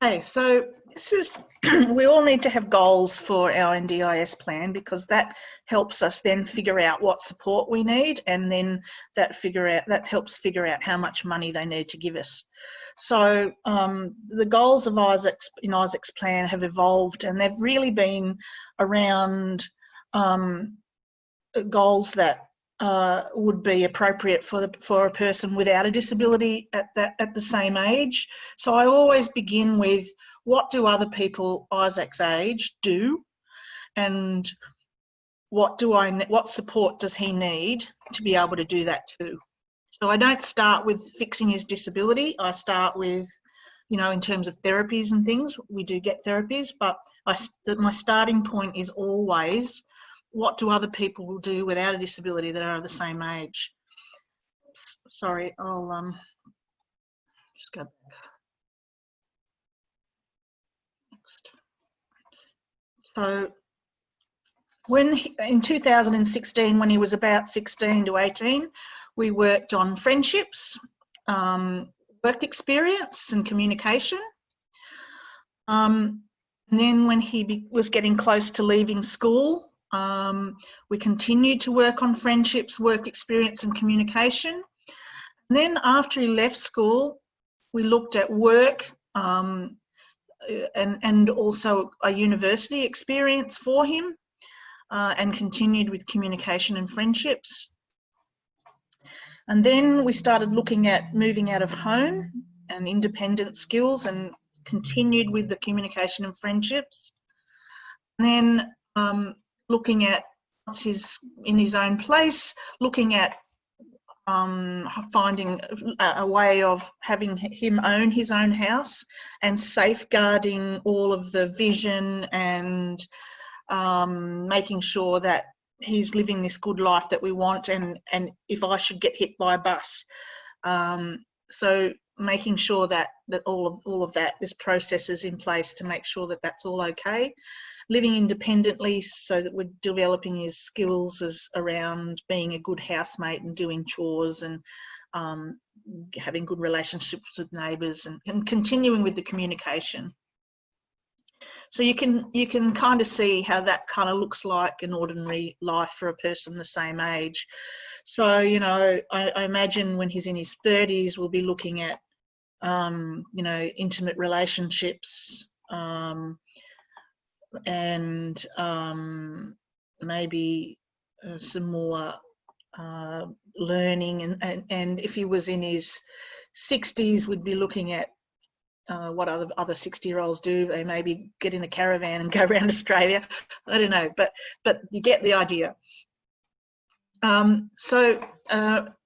Okay, so this is, we all need to have goals for our NDIS plan, because that helps us then figure out what support we need, and then that helps figure out how much money they need to give us. So the goals of Isaac's plan have evolved, and they've really been around goals that would be appropriate for a person without a disability at the same age. So I always begin with, what do other people Isaac's age do, and what support does he need to be able to do that too? So I don't start with fixing his disability. I start with, you know, in terms of therapies and things, we do get therapies, but my starting point is always, what do other people do without a disability that are the same age? Sorry, I'll just go back. So in 2016, when he was about 16 to 18, we worked on friendships, work experience and communication. And then when he was getting close to leaving school, we continued to work on friendships, work experience and communication. And then after he left school, we looked at work and also a university experience for him, and continued with communication and friendships. And then we started looking at moving out of home and independent skills, and continued with the communication and friendships. And then looking at what's in his own place, looking at finding a way of having him own his own house, and safeguarding all of the vision, and making sure that he's living this good life that we want, and if I should get hit by a bus. So making sure that all of that, this process is in place to make sure that that's all okay. Living independently, so that we're developing his skills as around being a good housemate and doing chores, and having good relationships with neighbours, and continuing with the communication. So you can kind of see how that kind of looks like an ordinary life for a person the same age. So, you know, I imagine when he's in his 30s, we'll be looking at, you know, intimate relationships, and maybe some more learning, and if he was in his 60s, we'd be looking at what other 60-year-olds do. They maybe get in a caravan and go around Australia. I don't know, but you get the idea. So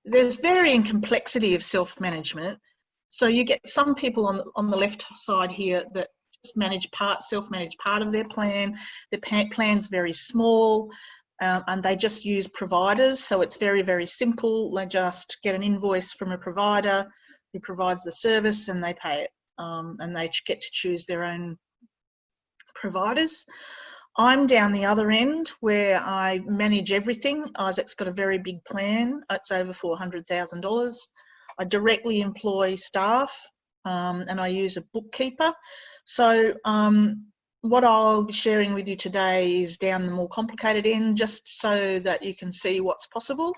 there's varying complexity of self-management. So you get some people on the left side here that self-manage part of their plan. Their plan's very small, and they just use providers. So it's very, very simple. They just get an invoice from a provider who provides the service, and they pay it. And they get to choose their own providers. I'm down the other end where I manage everything. Isaac's got a very big plan. It's over $400,000. I directly employ staff, and I use a bookkeeper. So what I'll be sharing with you today is down the more complicated end, just so that you can see what's possible,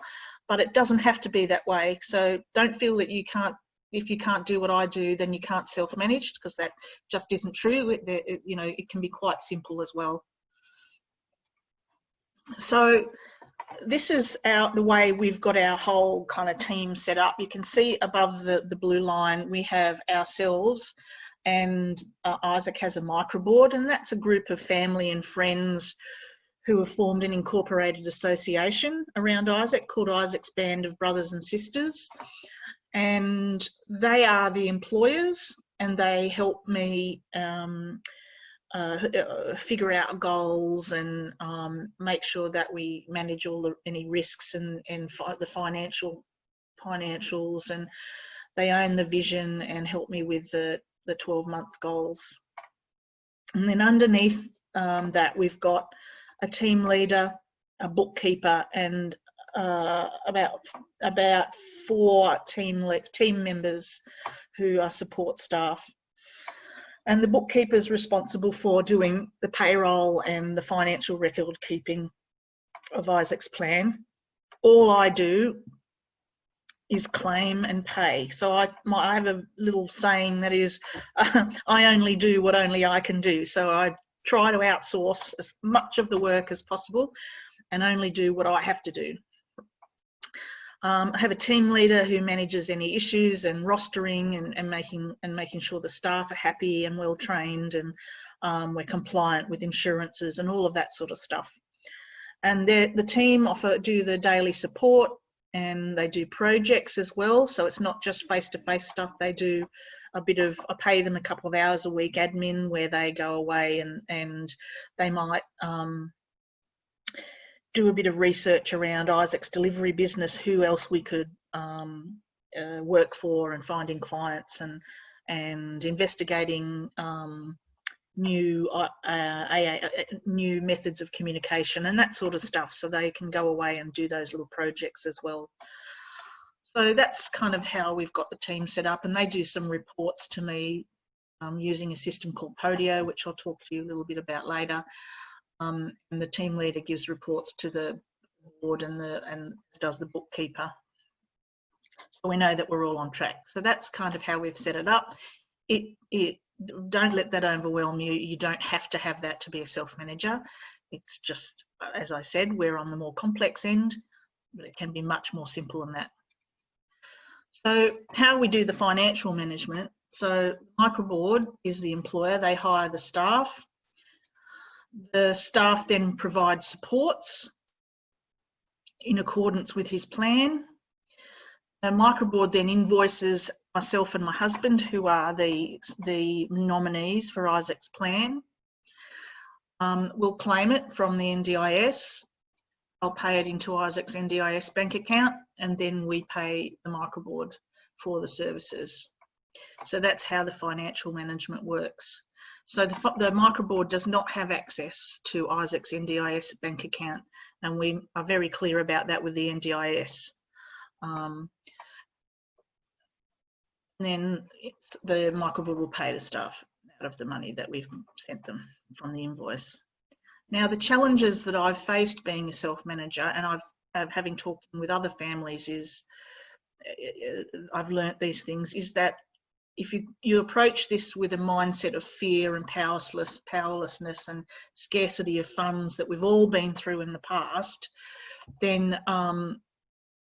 but it doesn't have to be that way. So don't feel that you can't, if you can't do what I do, then you can't self-manage, because that just isn't true. You know, it can be quite simple as well. So this is the way we've got our whole kind of team set up. You can see above the blue line, we have ourselves, and Isaac has a microboard, and that's a group of family and friends who have formed an incorporated association around Isaac called Isaac's Band of Brothers and Sisters. And they are the employers, and they help me figure out goals, and make sure that we manage any risks and the financials, and they own the vision and help me with the 12-month goals. And then underneath that, we've got a team leader, a bookkeeper, and about 4 team members who are support staff. And the bookkeeper is responsible for doing the payroll and the financial record keeping of Isaac's plan. All I do is claim and pay. So I have a little saying that is, I only do what only I can do. So I try to outsource as much of the work as possible and only do what I have to do. I have a team leader who manages any issues and rostering and making sure the staff are happy and well trained, and we're compliant with insurances and all of that sort of stuff. And the team do the daily support, and they do projects as well. So it's not just face-to-face stuff. They do a bit of, I pay them a couple of hours a week admin where they go away and they might do a bit of research around Isaac's delivery business, who else we could work for, and finding clients and investigating new methods of communication and that sort of stuff, so they can go away and do those little projects as well. So that's kind of how we've got the team set up, and they do some reports to me using a system called Podio, which I'll talk to you a little bit about later. And the team leader gives reports to the board and does the bookkeeper. So we know that we're all on track. So that's kind of how we've set it up. Don't let that overwhelm you. You don't have to have that to be a self-manager. It's just, as I said, we're on the more complex end, but it can be much more simple than that. So how we do the financial management. So Microboard is the employer. They hire the staff. The staff then provide supports in accordance with his plan. And Microboard then invoices myself and my husband, who are the nominees for Isaac's plan. We'll claim it from the NDIS. I'll pay it into Isaac's NDIS bank account, and then we pay the Microboard for the services. So that's how the financial management works. So the Microboard does not have access to Isaac's NDIS bank account, and we are very clear about that with the NDIS. Then the Microboard will pay the staff out of the money that we've sent them from the invoice. Now, the challenges that I've faced being a self-manager, and having talked with other families, is I've learnt these things, is that if you approach this with a mindset of fear and powerlessness and scarcity of funds that we've all been through in the past, then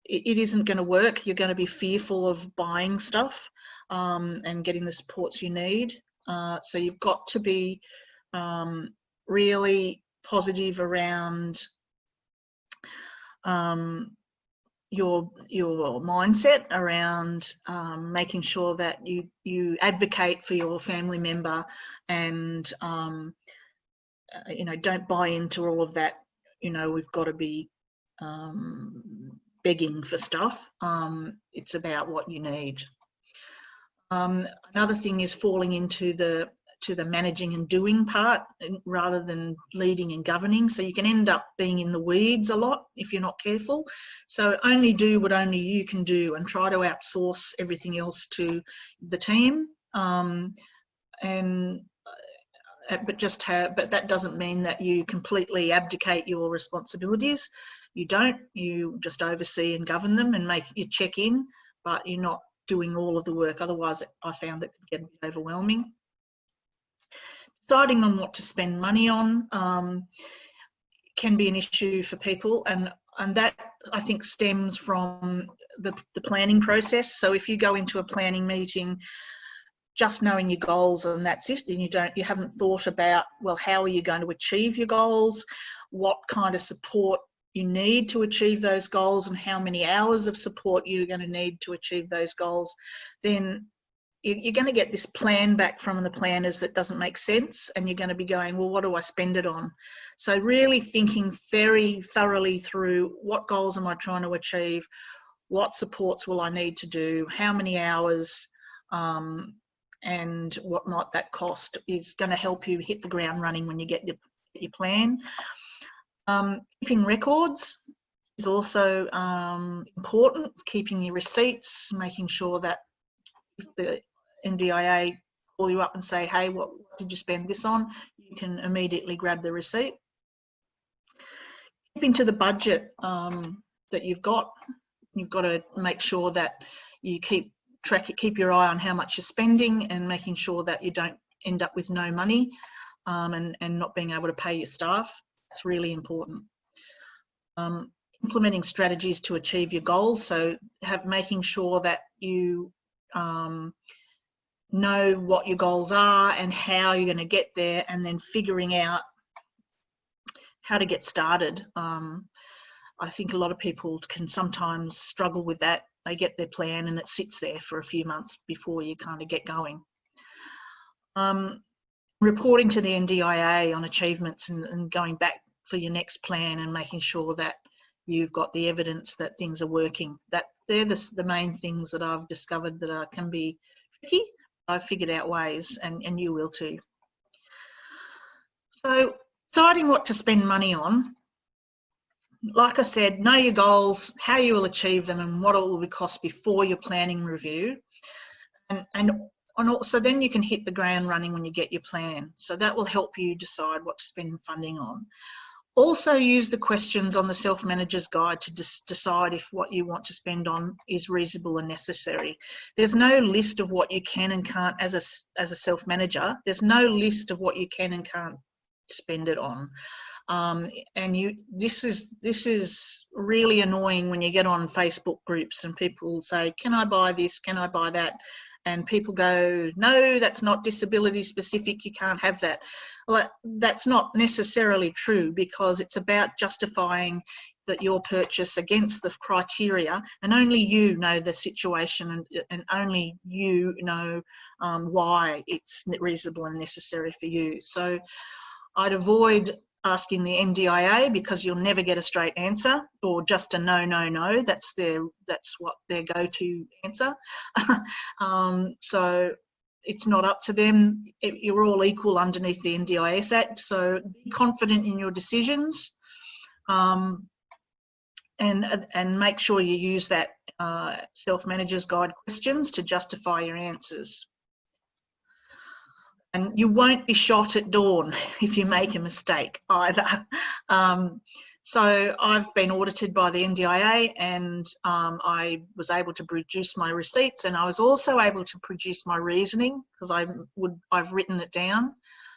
it isn't going to work. You're going to be fearful of buying stuff and getting the supports you need. So you've got to be really positive around your mindset around making sure that you advocate for your family member, and don't buy into all of that. We've got to be begging for stuff. It's about what you need. Another thing is falling into the managing and doing part rather than leading and governing. So you can end up being in the weeds a lot if you're not careful. So only do what only you can do, and try to outsource everything else to the team. But that doesn't mean that you completely abdicate your responsibilities. You don't. You just oversee and govern them and you check in, but you're not doing all of the work. Otherwise, I found it could get a bit overwhelming. Deciding on what to spend money on can be an issue for people, and that, I think, stems from the planning process. So if you go into a planning meeting just knowing your goals and that's it, then you haven't thought about, well, how are you going to achieve your goals, what kind of support you need to achieve those goals, and how many hours of support you're going to need to achieve those goals, then you're going to get this plan back from the planners that doesn't make sense, and you're going to be going, well, what do I spend it on? So really thinking very thoroughly through, what goals am I trying to achieve, what supports will I need to do, how many hours, and what might that cost, is going to help you hit the ground running when you get your plan. Keeping records is also important, keeping your receipts, making sure that if the NDIA call you up and say, hey, what did you spend this on? You can immediately grab the receipt. Keeping to the budget that you've got to make sure that you keep your eye on how much you're spending and making sure that you don't end up with no money and not being able to pay your staff. That's really important. Implementing strategies to achieve your goals. So making sure that you know what your goals are and how you're going to get there, and then figuring out how to get started. I think a lot of people can sometimes struggle with that. They get their plan and it sits there for a few months before you kind of get going. Reporting to the NDIA on achievements and going back for your next plan and making sure that you've got the evidence that things are working. They're the main things that I've discovered that can be tricky. I've figured out ways, and you will too. So deciding what to spend money on. Like I said, know your goals, how you will achieve them, and what it will cost before your planning review. And also then you can hit the ground running when you get your plan. So that will help you decide what to spend funding on. Also use the questions on the Self-Manager's Guide to decide if what you want to spend on is reasonable and necessary. There's no list of what you can and can't as a self-manager. There's no list of what you can and can't spend it on. This is really annoying when you get on Facebook groups and people say, can I buy this, can I buy that? And people go, no, that's not disability specific, you can't have that. Well, that's not necessarily true, because it's about justifying that your purchase against the criteria, and only you know the situation, and only you know why it's reasonable and necessary for you. So I'd avoid asking the NDIA, because you'll never get a straight answer, or just a no, no, no. That's what their go-to answer. So it's not up to them. You're all equal underneath the NDIS Act. So be confident in your decisions, and make sure you use that Self-Manager's Guide questions to justify your answers. And you won't be shot at dawn if you make a mistake either. So I've been audited by the NDIA, and I was able to produce my receipts, and I was also able to produce my reasoning, because I've written it down,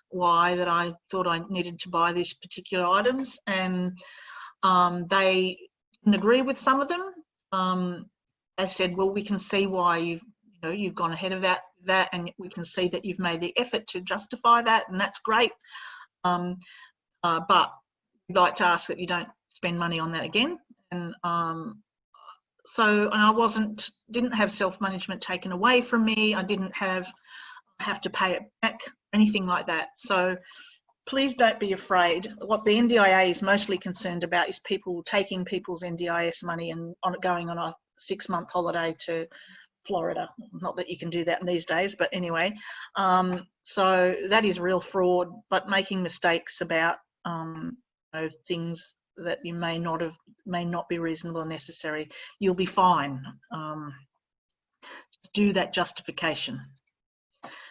why that I thought I needed to buy these particular items, and they didn't agree with some of them. They said, well, we can see why you've gone ahead of that, and we can see that you've made the effort to justify that, and that's great. But we'd like to ask that you don't spend money on that again. And so I didn't have self-management taken away from me. I didn't have to pay it back, anything like that. So please don't be afraid. What the NDIA is mostly concerned about is people taking people's NDIS money and going on a 6-month holiday to Florida. Not that you can do that in these days, but anyway. So that is real fraud, but making mistakes about things that you may not be reasonable or necessary, you'll be fine. Do that justification.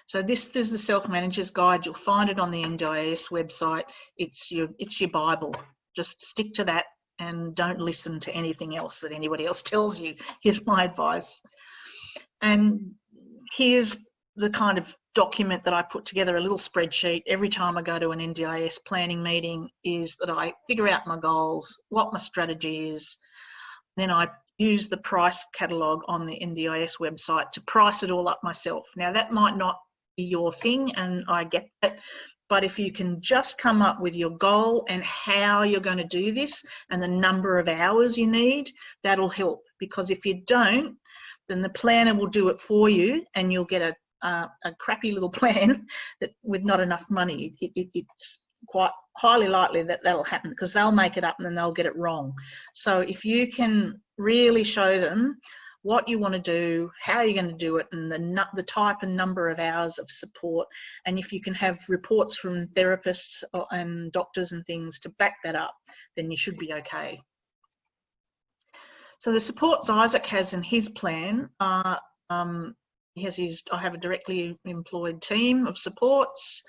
So this is the Self-Manager's Guide. You'll find it on the NDIS website. It's your Bible. Just stick to that and don't listen to anything else that anybody else tells you. Here's my advice. And here's the kind of document that I put together, a little spreadsheet every time I go to an NDIS planning meeting, is that I figure out my goals, what my strategy is. Then I use the price catalogue on the NDIS website to price it all up myself. Now that might not be your thing, and I get that, but if you can just come up with your goal and how you're going to do this and the number of hours you need, that'll help. Because if you don't, then the planner will do it for you, and you'll get a crappy little plan with not enough money. It's quite highly likely that that'll happen, because they'll make it up and then they'll get it wrong. So if you can really show them what you want to do, how you're going to do it, and the type and number of hours of support, and if you can have reports from therapists and doctors and things to back that up, then you should be okay. So the supports Isaac has in his plan are I have a directly employed team of supports,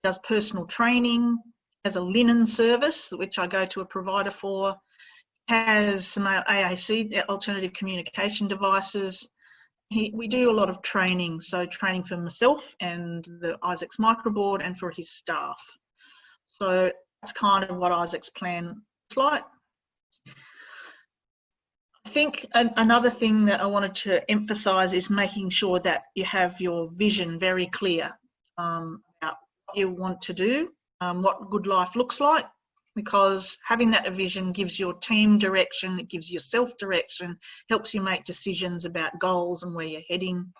does personal training, has a linen service, which I go to a provider for, has some AAC, alternative communication devices. We do a lot of training, so training for myself and the Isaac's microboard and for his staff. So that's kind of what Isaac's plan looks like. I think another thing that I wanted to emphasise is making sure that you have your vision very clear about what you want to do, what good life looks like, because having that vision gives your team direction, it gives yourself direction, helps you make decisions about goals and where you're heading.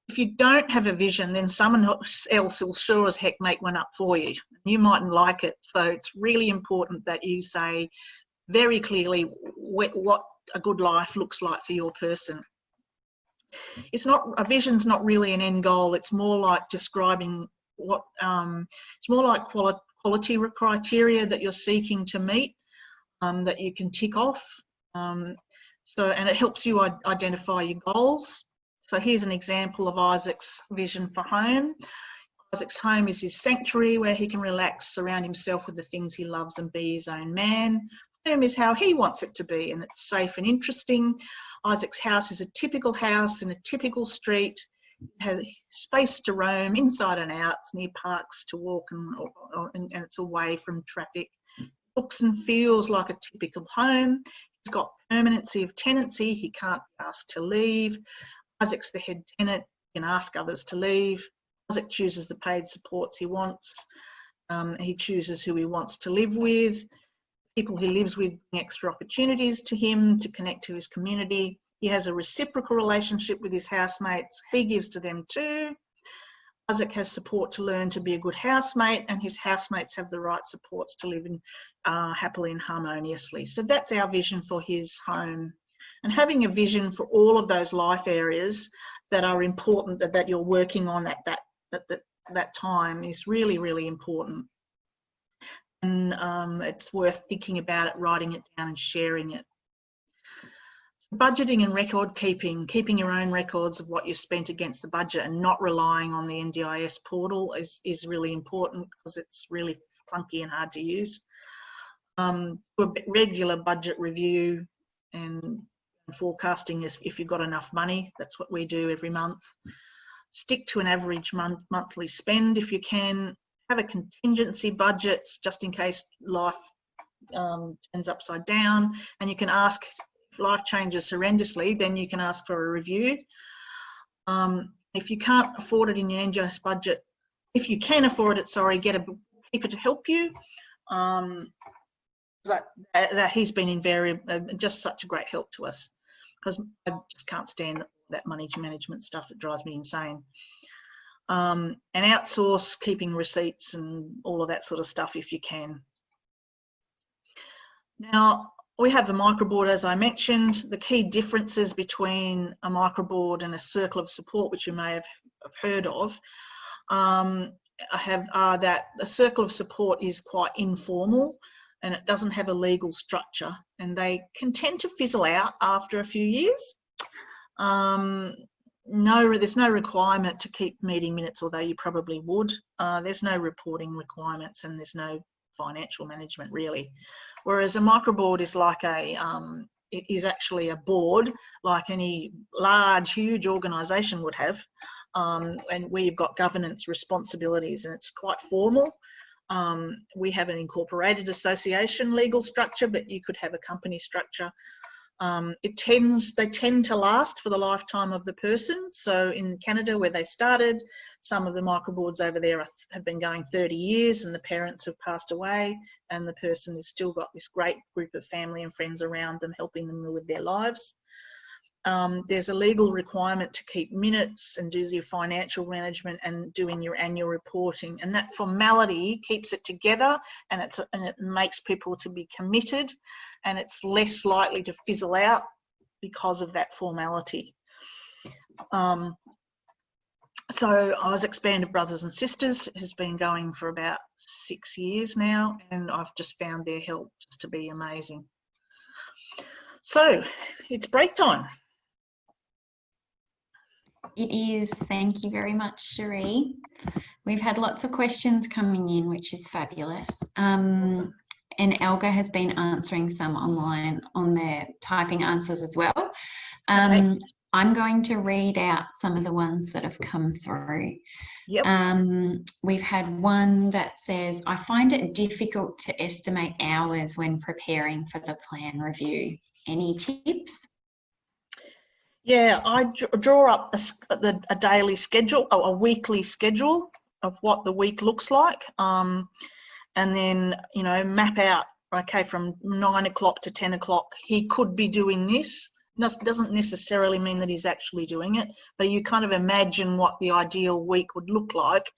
If you don't have a vision, then someone else will sure as heck make one up for you. You mightn't like it, so it's really important that you say very clearly what a good life looks like for your person. It's not, a vision's not really an end goal, it's more like describing what, it's more like quality criteria that you're seeking to meet, that you can tick off. And it helps you identify your goals. So here's an example of Isaac's vision for home. Isaac's home is his sanctuary where he can relax, surround himself with the things he loves and be his own man. Home is how he wants it to be, and it's safe and interesting. Isaac's house is a typical house in a typical street. It has space to roam inside and out. It's near parks to walk and it's away from traffic. Looks and feels like a typical home. He's got permanency of tenancy. He can't be asked to leave. Isaac's the head tenant. He can ask others to leave. Isaac chooses the paid supports he wants. He chooses who he wants to live with. People he lives with bring extra opportunities to him to connect to his community. He has a reciprocal relationship with his housemates. He gives to them too. Isaac has support to learn to be a good housemate, and his housemates have the right supports to live in happily and harmoniously. So that's our vision for his home. And having a vision for all of those life areas that are important that you're working on at that time is really, really important. And it's worth thinking about it, writing it down and sharing it. Budgeting and record keeping your own records of what you spent against the budget and not relying on the NDIS portal is really important because it's really clunky and hard to use. A regular budget review and forecasting if you've got enough money. That's what we do every month. Stick to an average monthly spend if you can. Have a contingency budget just in case life ends upside down, and you can ask if life changes horrendously, then you can ask for a review. If you can't afford it in your NDIS budget, if you can afford it, sorry, get a bookkeeper to help you. That he's been invariable, just such a great help to us, because I just can't stand that money management stuff. It drives me insane. And outsource keeping receipts and all of that sort of stuff if you can. Now, we have the microboard, as I mentioned. The key differences between a microboard and a circle of support, which you may have heard of, are that a circle of support is quite informal and it doesn't have a legal structure, and they can tend to fizzle out after a few years. There's no requirement to keep meeting minutes, although you probably would. There's no reporting requirements and there's no financial management really. Whereas a microboard is like it is actually a board like any large, huge organisation would have, and where you've got governance responsibilities, and it's quite formal. We have an incorporated association legal structure, but you could have a company structure. They tend to last for the lifetime of the person. So in Canada, where they started, some of the microboards over there have been going 30 years and the parents have passed away and the person has still got this great group of family and friends around them, helping them with their lives. There's a legal requirement to keep minutes and do your financial management and doing your annual reporting, and that formality keeps it together, and it makes people to be committed, and it's less likely to fizzle out because of that formality. So Isaac's Band of Brothers and Sisters has been going for about 6 years now, and I've just found their help to be amazing. So it's break time. It is. Thank you very much, Sheree. We've had lots of questions coming in, which is fabulous. Awesome. And Elga has been answering some online on their typing answers as well. Okay. I'm going to read out some of the ones that have come through. Yep. We've had one that says, I find it difficult to estimate hours when preparing for the plan review. Any tips? Yeah, I draw up a daily schedule or a weekly schedule of what the week looks like, and then, you know, map out, okay, from 9 o'clock to 10 o'clock, he could be doing this. Doesn't necessarily mean that he's actually doing it, but you kind of imagine what the ideal week would look like,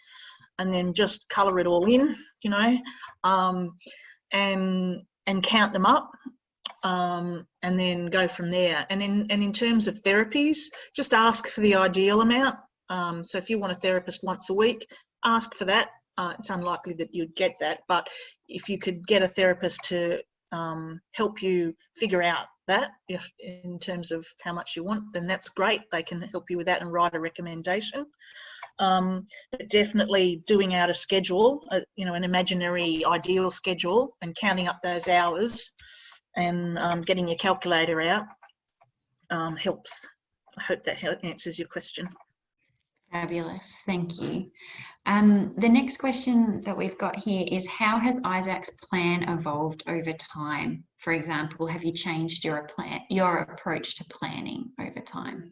and then just colour it all in, you know, and count them up. And then go from there. And in terms of therapies, just ask for the ideal amount. So if you want a therapist once a week, ask for that. It's unlikely that you'd get that, but if you could get a therapist to help you figure out that, if in terms of how much you want, then that's great. They can help you with that and write a recommendation. But definitely doing out a schedule, you know, an imaginary ideal schedule, and counting up those hours and getting your calculator out helps. I hope that answers your question. Fabulous, thank you. The next question that we've got here is, how has Isaac's plan evolved over time? For example, have you changed your approach to planning over time?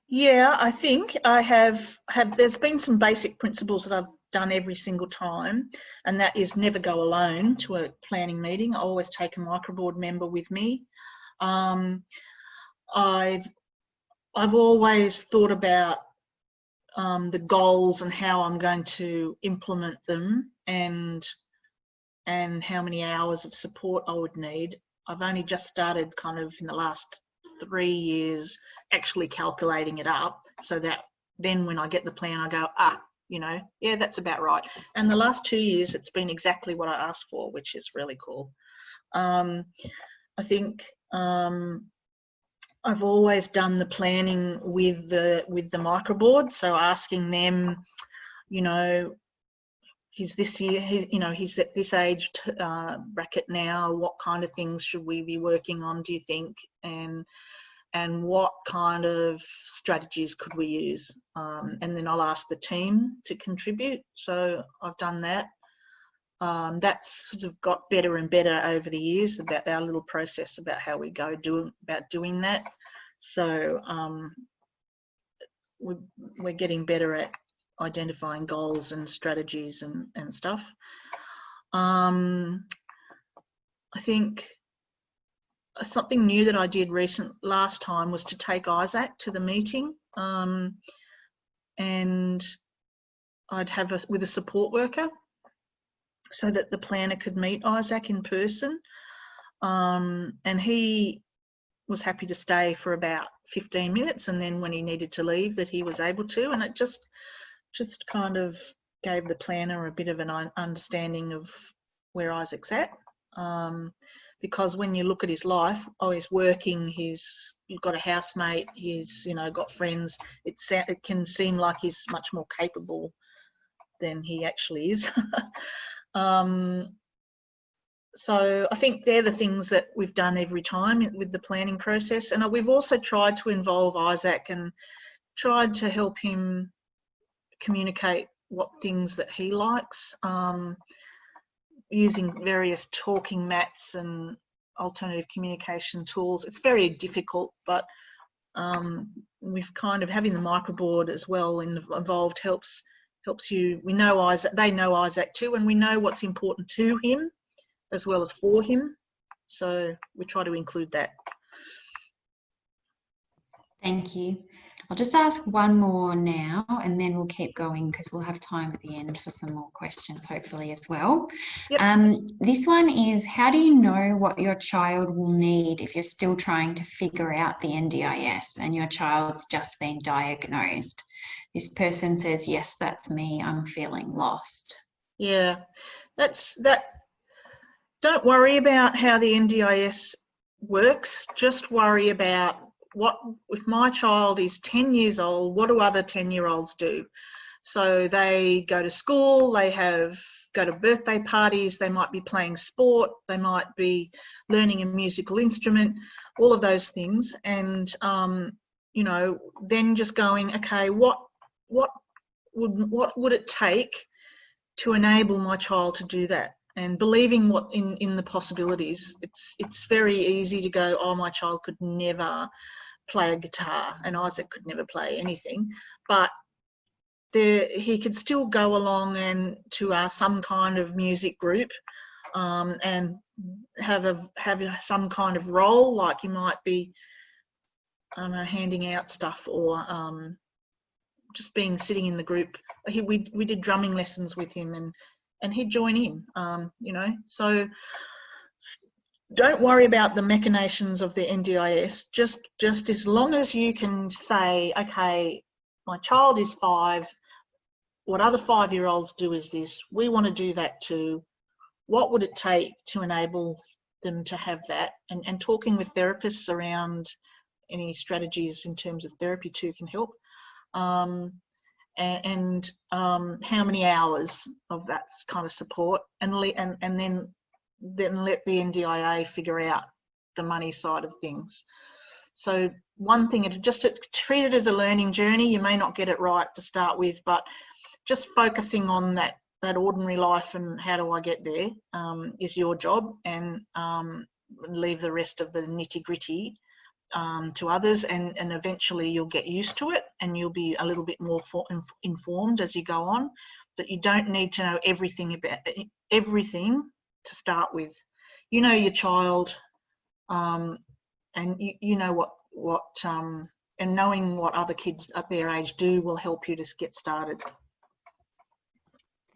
Yeah, I think I have. There's been some basic principles that I've done every single time, and that is never go alone to a planning meeting. I always take a microboard member with me. I've always thought about the goals and how I'm going to implement them, and how many hours of support I would need. I've only just started kind of in the last 3 years actually calculating it up, so that then when I get the plan I go, you know, yeah, that's about right. And the last 2 years it's been exactly what I asked for, which is really cool. I think I've always done the planning with the microboard, so asking them, you know, he's this year, he's at this age bracket now, what kind of things should we be working on, do you think, and what kind of strategies could we use, and then I'll ask the team to contribute. So I've done that. That's sort of got better and better over the years, about our little process about how we go about doing that. So we're getting better at identifying goals and strategies and stuff. I think something new that I did last time was to take Isaac to the meeting, and I'd have with a support worker, so that the planner could meet Isaac in person, and he was happy to stay for about 15 minutes, and then when he needed to leave, that he was able to, and it just kind of gave the planner a bit of an understanding of where Isaac's at, because when you look at his life, he's working, he's got a housemate, he's, you know, got friends, it can seem like he's much more capable than he actually is. So I think they're the things that we've done every time with the planning process. And we've also tried to involve Isaac and tried to help him communicate what things that he likes, using various talking mats and alternative communication tools. It's very difficult, but we've kind of, having the microboard as well involved helps you. We know Isaac, they know Isaac too, and we know what's important to him as well as for him. So we try to include that. Thank you. I'll just ask one more now, and then we'll keep going because we'll have time at the end for some more questions, hopefully, as well. Yep. This one is, how do you know what your child will need if you're still trying to figure out the NDIS and your child's just been diagnosed? This person says, yes, that's me, I'm feeling lost. Yeah, that's that. Don't worry about how the NDIS works, just worry about what if my child is 10 years old, what do other 10-year-olds do? So they go to school, they go to birthday parties, they might be playing sport, they might be learning a musical instrument, all of those things. And, you know, then just going, okay, what would it take to enable my child to do that? And believing what in the possibilities. It's very easy to go, oh, my child could never play a guitar, and Isaac could never play anything, but he could still go along and to some kind of music group, and have some kind of role, like he might be, I don't know, handing out stuff, or just sitting in the group. We did drumming lessons with him, and he'd join in, you know. So don't worry about the machinations of the NDIS. Just as long as you can say, okay, my child is 5, what other 5-year-olds do is this, we want to do that too. What would it take to enable them to have that? And talking with therapists around any strategies in terms of therapy too can help. How many hours of that kind of support, and then let the NDIA figure out the money side of things. So one thing, just to treat it as a learning journey. You may not get it right to start with, but just focusing on that ordinary life and how do I get there is your job, and leave the rest of the nitty gritty to others, and eventually you'll get used to it and you'll be a little bit more informed as you go on. But you don't need to know everything about everything to start with. You know your child, and you know what and knowing what other kids at their age do will help you to get started.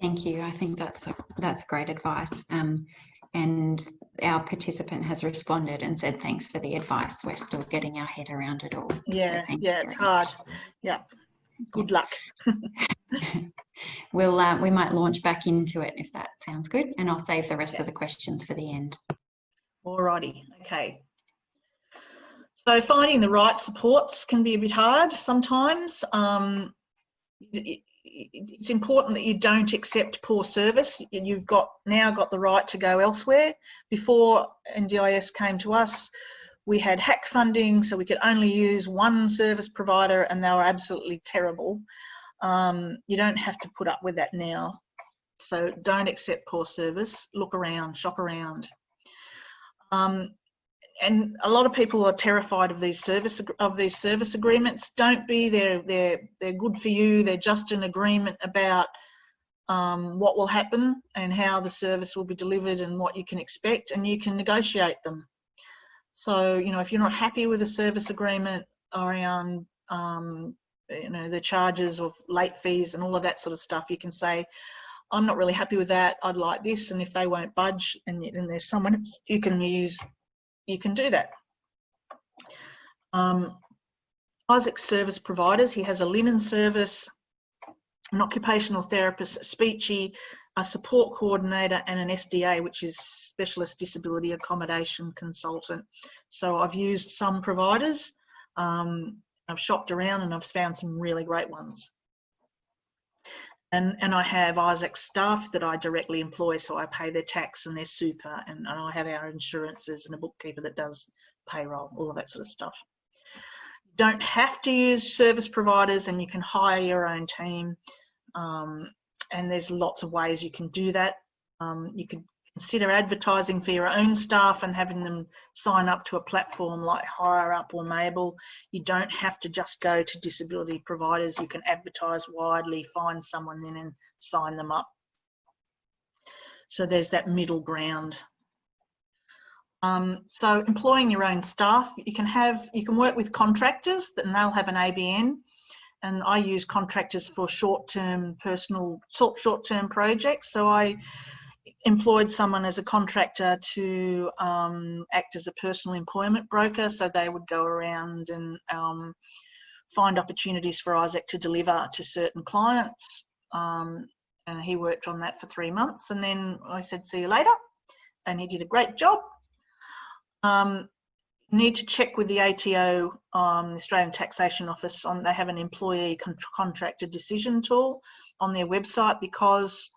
Thank you. I think that's great advice. And our participant has responded and said, thanks for the advice. We're still getting our head around it all. Yeah, so yeah, it's hard. Yeah. Good luck. We might launch back into it if that sounds good, and I'll save the rest of the questions for the end. Alrighty, okay. So finding the right supports can be a bit hard sometimes. It's important that you don't accept poor service. You've now got the right to go elsewhere. Before NDIS came to us, we had hack funding, so we could only use one service provider, and they were absolutely terrible. You don't have to put up with that now. So don't accept poor service. Look around, shop around. And a lot of people are terrified of these service agreements. Don't be. They're good for you. They're just an agreement about what will happen and how the service will be delivered and what you can expect, and you can negotiate them. So, you know, if you're not happy with a service agreement around, you know, the charges of late fees and all of that sort of stuff, you can say, I'm not really happy with that. I'd like this. And if they won't budge, and there's someone you can use, you can do that. Isaac's service providers, he has a linen service, an occupational therapist, a speechy, a support coordinator, and an SDA, which is specialist disability accommodation consultant. So I've used some providers, I've shopped around, and I've found some really great ones. And I have Isaac's staff that I directly employ, so I pay their tax and their super, and I have our insurances and a bookkeeper that does payroll, all of that sort of stuff. Don't have to use service providers, and you can hire your own team, and there's lots of ways you can do that. You could consider advertising for your own staff and having them sign up to a platform like HireUp or Mable. You don't have to just go to disability providers. You can advertise widely, find someone then and sign them up. So there's that middle ground. So employing your own staff, you can work with contractors, and they'll have an ABN. And I use contractors for short-term projects. So I employed someone as a contractor to act as a personal employment broker. So they would go around and find opportunities for Isaac to deliver to certain clients. And he worked on that for 3 months. And then I said, see you later. And he did a great job. In You need to check with the ATO, the Australian Taxation Office, they have an employee contractor decision tool on their website, because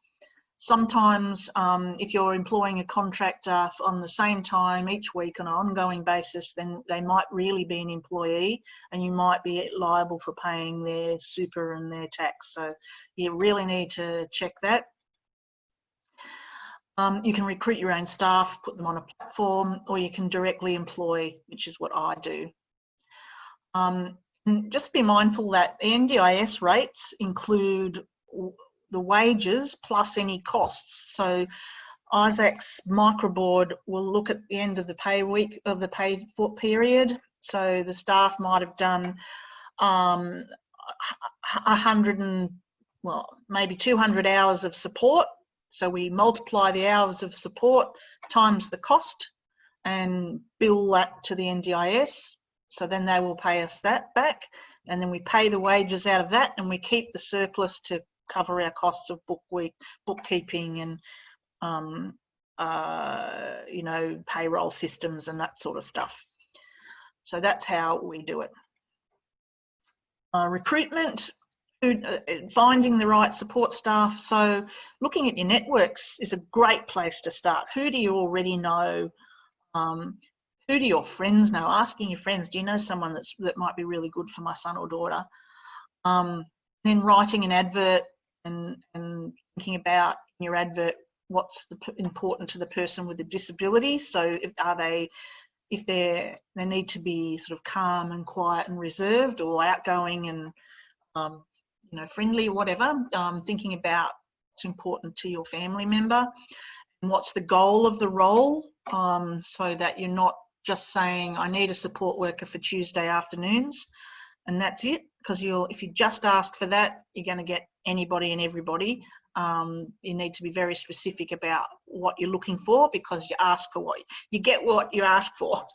sometimes if you're employing a contractor on the same time each week on an ongoing basis, then they might really be an employee and you might be liable for paying their super and their tax. So you really need to check that. You can recruit your own staff, put them on a platform, or you can directly employ, which is what I do. Just be mindful that the NDIS rates include the wages plus any costs. So Isaac's microboard will look at the end of the pay week of the pay period. So the staff might have done 100 and, well, maybe 200 hours of support. So we multiply the hours of support times the cost and bill that to the NDIS. So then they will pay us that back, and then we pay the wages out of that, and we keep the surplus to cover our costs of bookkeeping and you know, payroll systems and that sort of stuff. So that's how we do it. Recruitment, finding the right support staff. So looking at your networks is a great place to start. Who do you already know? Who do your friends know? Asking your friends, do you know someone that might be really good for my son or daughter? Then writing an advert and thinking about in your advert what's important to the person with a disability. So if they need to be sort of calm and quiet and reserved, or outgoing and you know, friendly or whatever, thinking about what's important to your family member and what's the goal of the role, so that you're not just saying, I need a support worker for Tuesday afternoons and that's it, because if you just ask for that, you're going to get anybody and everybody. You need to be very specific about what you're looking for, because you ask for what you get, what you ask for.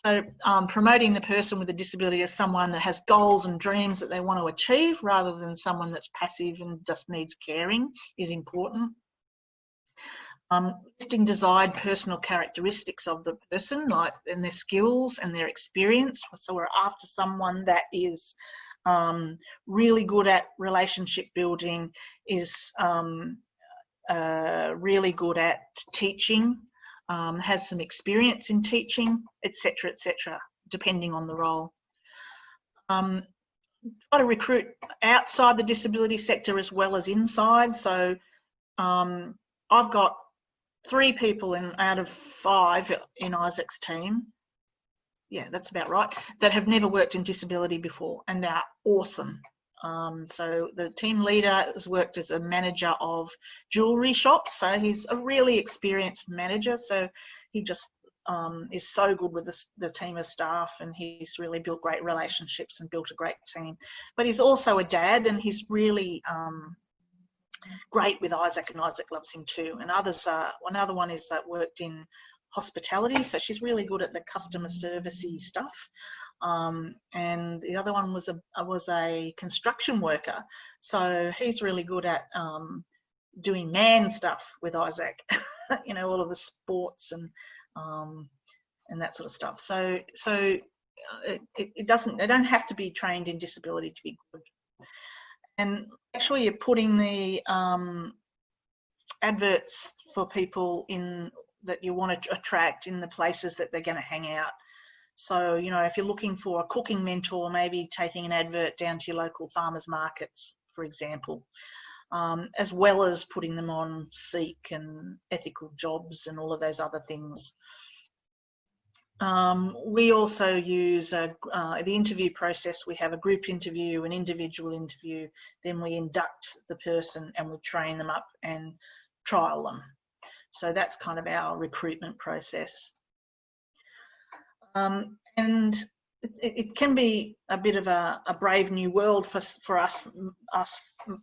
So promoting the person with a disability as someone that has goals and dreams that they want to achieve, rather than someone that's passive and just needs caring, is important. Listing desired personal characteristics of the person, like, and their skills and their experience. So we're after someone that is really good at relationship building, is really good at teaching, has some experience in teaching, etc., depending on the role. Try to recruit outside the disability sector as well as inside. So I've got 3 people out of 5 in Isaac's team, yeah, that's about right, that have never worked in disability before, and they're awesome. So the team leader has worked as a manager of jewellery shops, so he's a really experienced manager, so he just is so good with the team of staff, and he's really built great relationships and built a great team. But he's also a dad, and he's really great with Isaac, and Isaac loves him too. And another one is that worked in hospitality, so she's really good at the customer servicey stuff. And the other one was a construction worker, so he's really good at doing man stuff with Isaac. You know, all of the sports and that sort of stuff. So they don't have to be trained in disability to be good. And actually, you're putting the adverts for people in that you want to attract in the places that they're going to hang out. So, you know, if you're looking for a cooking mentor, maybe taking an advert down to your local farmers markets, for example, as well as putting them on Seek and Ethical Jobs and all of those other things. We also use the interview process. We have a group interview, an individual interview, then we induct the person and we train them up and trial them. So that's kind of our recruitment process. And it can be a bit of a brave new world for us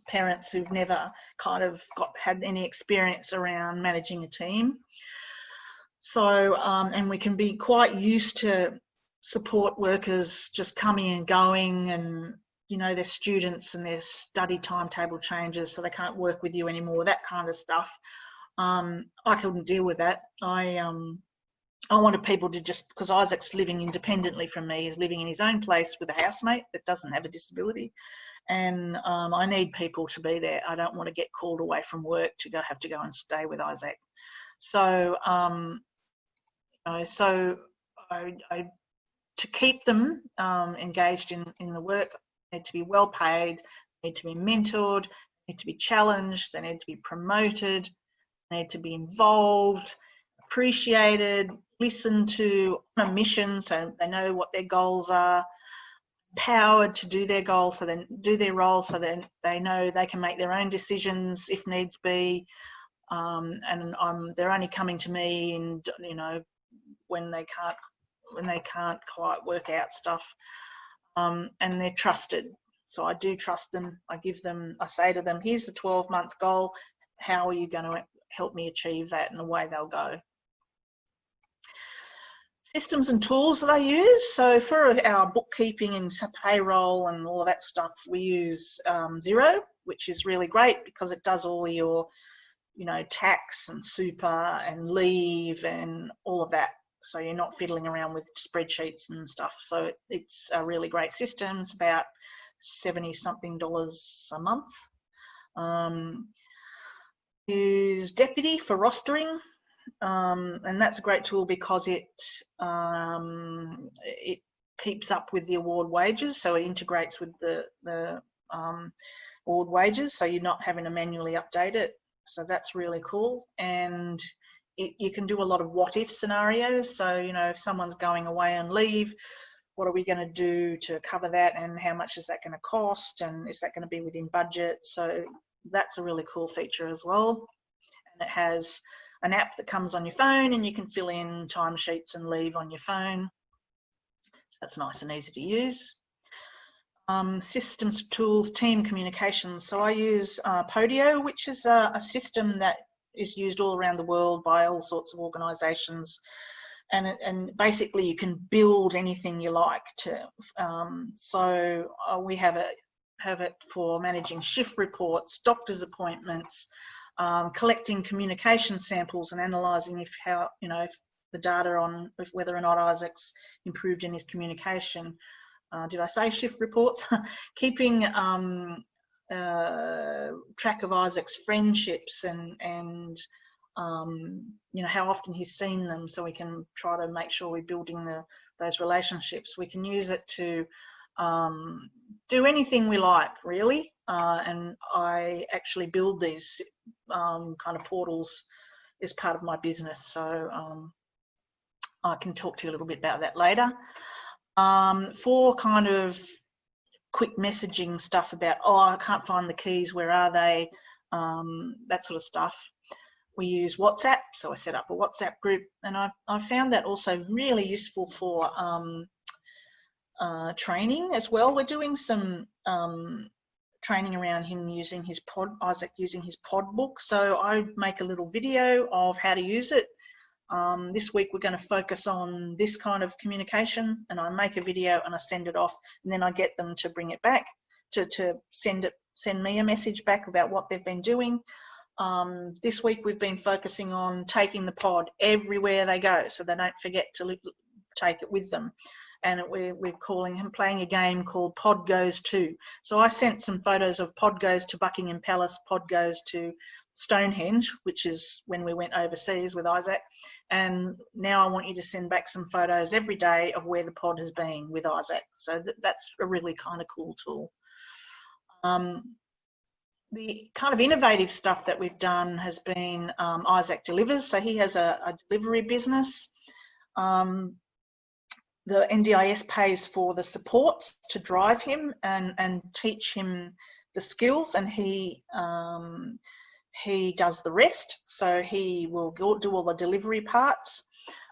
parents who've never kind of had any experience around managing a team. So, and we can be quite used to support workers just coming and going, and, you know, their students and their study timetable changes, so they can't work with you anymore, that kind of stuff. I couldn't deal with that. I wanted people to just, because Isaac's living independently from me, he's living in his own place with a housemate that doesn't have a disability. And I need people to be there. I don't want to get called away from work to have to go and stay with Isaac. So, to keep them engaged in the work, they need to be well paid, they need to be mentored, they need to be challenged, they need to be promoted, they need to be involved, appreciated, listened to on a mission so they know what their goals are, empowered to do their goals, so then do their role, so then they know they can make their own decisions if needs be. And they're only coming to me, and when they can't quite work out stuff, and they're trusted. So I do trust them. I say to them, here's the 12-month goal. How are you going to help me achieve that? And away they'll go. Systems and tools that I use. So for our bookkeeping and payroll and all of that stuff, we use Xero, which is really great because it does all your, tax and super and leave and all of that. So you're not fiddling around with spreadsheets and stuff. So it's a really great system. It's about $70-something a month. Use Deputy for rostering. And that's a great tool because it keeps up with the award wages, so it integrates with the award wages, so you're not having to manually update it. So that's really cool, and you can do a lot of what-if scenarios. So if someone's going away on leave, what are we going to do to cover that, and how much is that going to cost, and is that going to be within budget? So that's a really cool feature as well, and it has an app that comes on your phone and you can fill in timesheets and leave on your phone. That's nice and easy to use. Systems, tools, team communications. So I use Podio, which is a system that is used all around the world by all sorts of organisations. And basically you can build anything you like to. We have it for managing shift reports, doctor's appointments, collecting communication samples and analysing if the data on whether or not Isaac's improved in his communication. Did I say shift reports? Keeping track of Isaac's friendships and how often he's seen them, so we can try to make sure we're building those relationships. We can use it to do anything we like, really. And I actually build these kind of portals as part of my business. So I can talk to you a little bit about that later. For kind of quick messaging stuff about, I can't find the keys, where are they? That sort of stuff. We use WhatsApp. So I set up a WhatsApp group, and I found that also really useful for training as well. We're doing some training around him using his Isaac using his pod book. So I make a little video of how to use it. This week we're going to focus on this kind of communication, and I make a video and I send it off, and then I get them to bring it back to send me a message back about what they've been doing. This week we've been focusing on taking the pod everywhere they go, so they don't forget to take it with them. And we're playing a game called Pod Goes To. So I sent some photos of Pod Goes to Buckingham Palace, Pod Goes to Stonehenge, which is when we went overseas with Isaac. And now I want you to send back some photos every day of where the pod has been with Isaac. So that's a really kind of cool tool. The kind of innovative stuff that we've done has been Isaac Delivers. So he has a delivery business. The NDIS pays for the supports to drive him and teach him the skills, and he does the rest. So he will do all the delivery parts,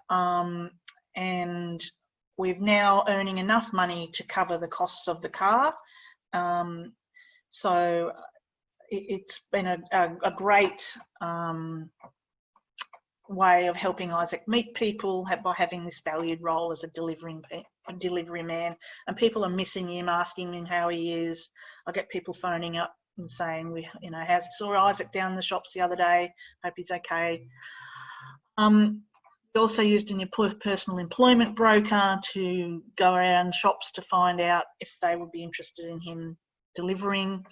and we're now earning enough money to cover the costs of the car. So it's been a great way of helping Isaac meet people by having this valued role as a delivery man. And people are missing him, asking him how he is. I get people phoning up and saying, saw Isaac down the shops the other day, hope he's okay. We also used a personal employment broker to go around shops to find out if they would be interested in him delivering.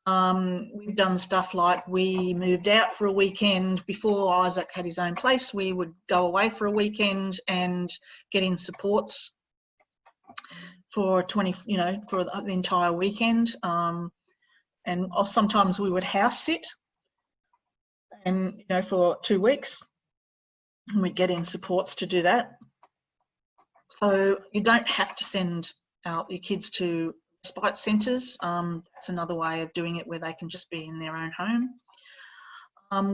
We've done stuff like we moved out for a weekend. Before Isaac had his own place, we would go away for a weekend and get in supports for for the entire weekend. And sometimes we would house sit, and for 2 weeks, and we'd get in supports to do that. So you don't have to send out your kids to respite centres. That's another way of doing it, where they can just be in their own home.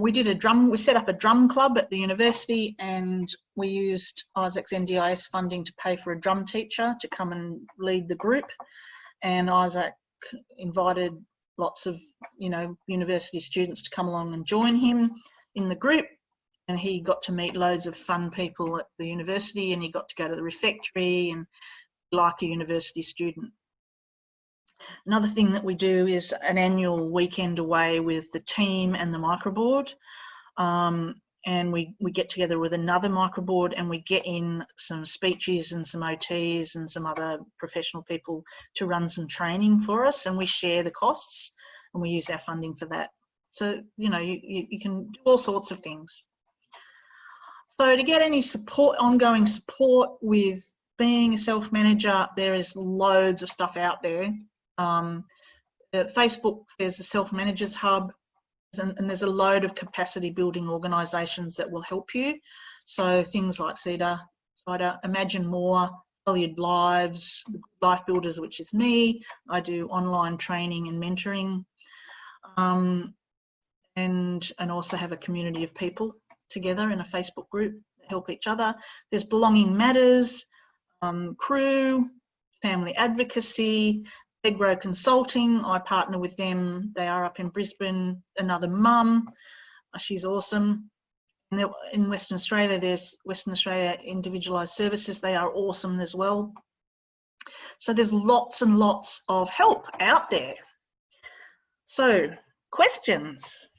We set up a drum club at the university, and we used Isaac's NDIS funding to pay for a drum teacher to come and lead the group. And Isaac invited lots of, university students to come along and join him in the group. And he got to meet loads of fun people at the university, and he got to go to the refectory and like a university student. Another thing that we do is an annual weekend away with the team and the microboard. And we get together with another microboard, and we get in some speeches and some OTs and some other professional people to run some training for us, and we share the costs and we use our funding for that. So, you can do all sorts of things. So to get any support, ongoing support with being a self-manager, there is loads of stuff out there. At Facebook, there's a Self-Managers Hub, and there's a load of capacity building organisations that will help you. So things like CYDA, Imagine More, Valued Lives, Life Builders, which is me. I do online training and mentoring, and also have a community of people together in a Facebook group that help each other. There's Belonging Matters, Crew, Family Advocacy, Eggrow Consulting. I partner with them. They are up in Brisbane. Another Mum, she's awesome. And in Western Australia, there's Western Australia Individualised Services. They are awesome as well. So there's lots and lots of help out there. So, questions?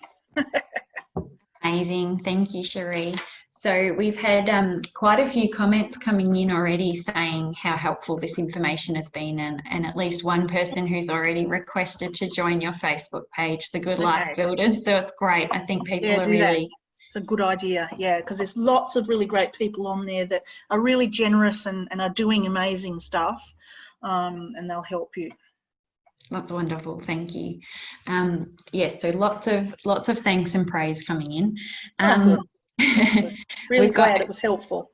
Amazing. Thank you, Sheree. So we've had quite a few comments coming in already saying how helpful this information has been, and at least one person who's already requested to join your Facebook page, the Good Life Builders. So it's great. I think people are really... It's a good idea, yeah, because there's lots of really great people on there that are really generous and are doing amazing stuff, and they'll help you. That's wonderful. Thank you. Yes, so lots of thanks and praise coming in. Really glad it was helpful.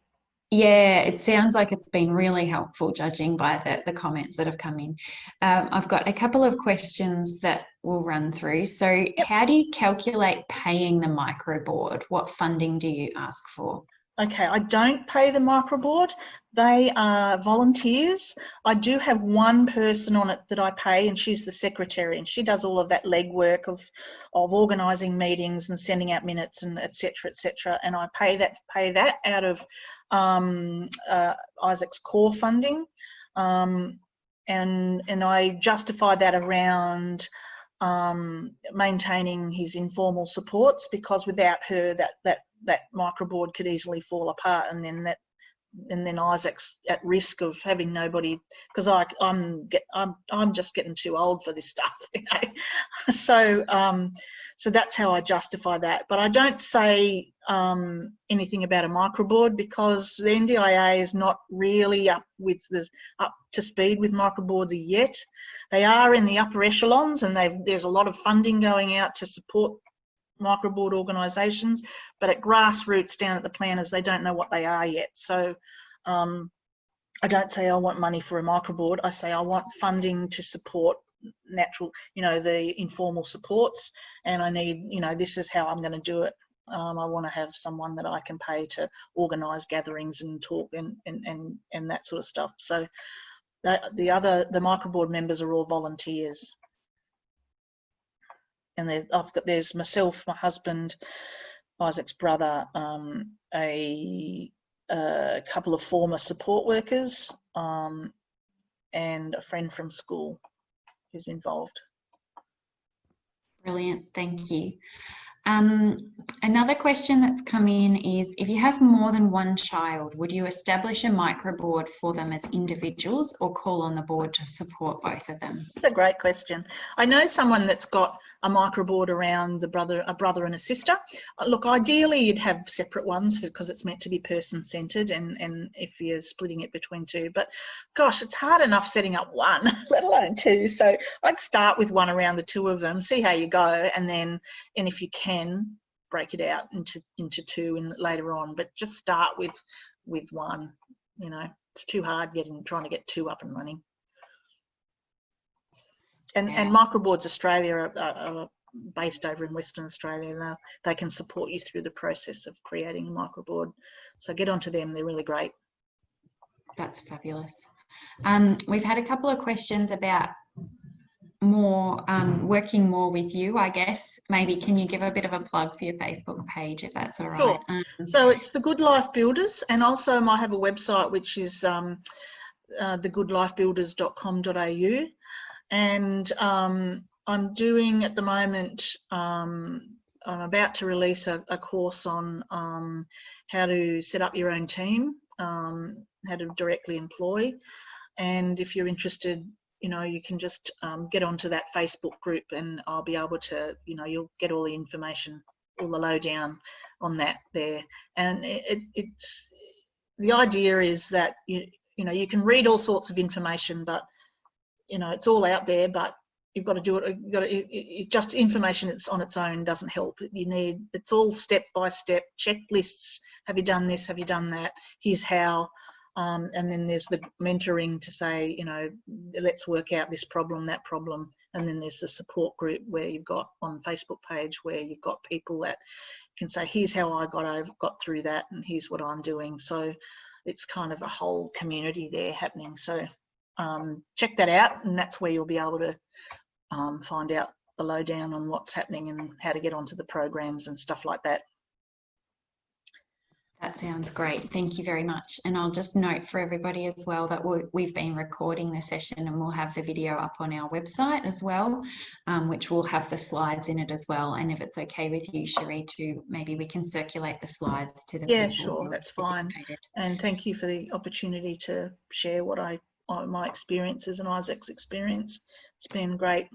Yeah, it sounds like it's been really helpful, judging by the comments that have come in. I've got a couple of questions that we'll run through. So how do you calculate paying the microboard? What funding do you ask for? Okay, I don't pay the microboard. They are volunteers. I do have one person on it that I pay, and she's the secretary, and she does all of that legwork of organising meetings and sending out minutes and et cetera, and I pay that out of Isaac's core funding, and I justify that around maintaining his informal supports, because without her that microboard could easily fall apart, and then Isaac's at risk of having nobody, because I'm just getting too old for this stuff, So that's how I justify that. But I don't say anything about a microboard, because the NDIA is not really up to speed with microboards yet. They are in the upper echelons, and there's a lot of funding going out to support microboard organisations, but at grassroots down at the planners, they don't know what they are yet. So I don't say I want money for a microboard. I say I want funding to support natural, the informal supports, and I need, this is how I'm going to do it. I want to have someone that I can pay to organise gatherings and talk and that sort of stuff. So the microboard members are all volunteers. And there's myself, my husband, Isaac's brother, a couple of former support workers, and a friend from school who's involved. Brilliant, thank you. Another question that's come in is, if you have more than one child, would you establish a microboard for them as individuals or call on the board to support both of them? It's a great question. I know someone that's got a microboard around a brother and a sister. Look, ideally you'd have separate ones because it's meant to be person-centred, and if you're splitting it between two. But gosh, it's hard enough setting up one, let alone two. So I'd start with one around the two of them, see how you go, and if you can, break it out into two later on. But just start with one. You know, it's too hard trying to get two up and running. And Microboards Australia are based over in Western Australia. Now they can support you through the process of creating a microboard. So get onto them; they're really great. That's fabulous. We've had a couple of questions about working more with you, I guess. Maybe can you give a bit of a plug for your Facebook page, if that's all right? Sure. So it's the Good Life Builders, and also I have a website which is thegoodlifebuilders.com.au, and I'm doing at the moment, I'm about to release a course on how to set up your own team, how to directly employ. And if you're interested, you know, you can just get onto that Facebook group, and I'll be able to, you know, you'll get all the information, all the lowdown on that there. And it's the idea is that you know, you can read all sorts of information, but you know, it's all out there, but you've got to do it. Just information that's on its own doesn't help. It's all step by step checklists. Have you done this? Have you done that? Here's how. And then there's the mentoring to say, you know, let's work out this problem, that problem. And then there's the support group where you've got on Facebook page where you've got people that can say, here's how I got through that, and here's what I'm doing. So it's kind of a whole community there happening. So check that out, and that's where you'll be able to find out the lowdown on what's happening and how to get onto the programs and stuff like that. That sounds great. Thank you very much. And I'll just note for everybody as well that we've been recording the session, and we'll have the video up on our website as well, which will have the slides in it as well. And if it's okay with you, Sheree, maybe we can circulate the slides to the people. Yeah, sure, that's fine. And thank you for the opportunity to share my experiences and Isaac's experience. It's been great.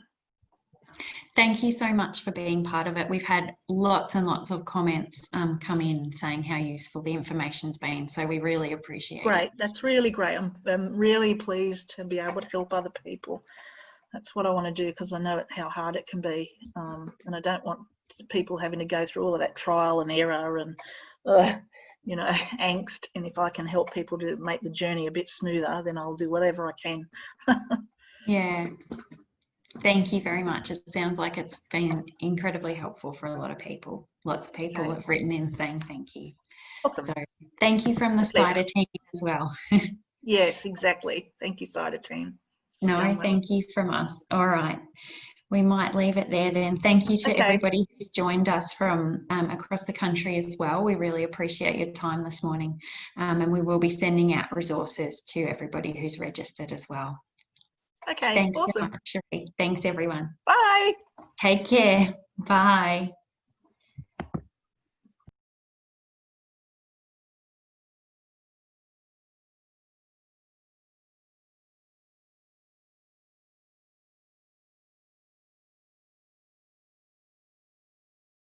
Thank you so much for being part of it. We've had lots and lots of comments come in saying how useful the information's been, so we really appreciate it. Great, that's really great. I'm really pleased to be able to help other people. That's what I want to do, because I know how hard it can be, and I don't want people having to go through all of that trial and error and you know, angst. And if I can help people to make the journey a bit smoother, then I'll do whatever I can. Yeah. Thank you very much. It sounds like it's been incredibly helpful for a lot of people. Lots of people have written in saying thank you. Awesome. So thank you from the CYDA team as well. Yes, exactly. Thank you, CYDA team. No, thank you from us. All right. We might leave it there then. Thank you to everybody who's joined us from across the country as well. We really appreciate your time this morning. And we will be sending out resources to everybody who's registered as well. Okay, thanks awesome. so much, Sheree. Thanks, everyone. Bye. Take care. Bye.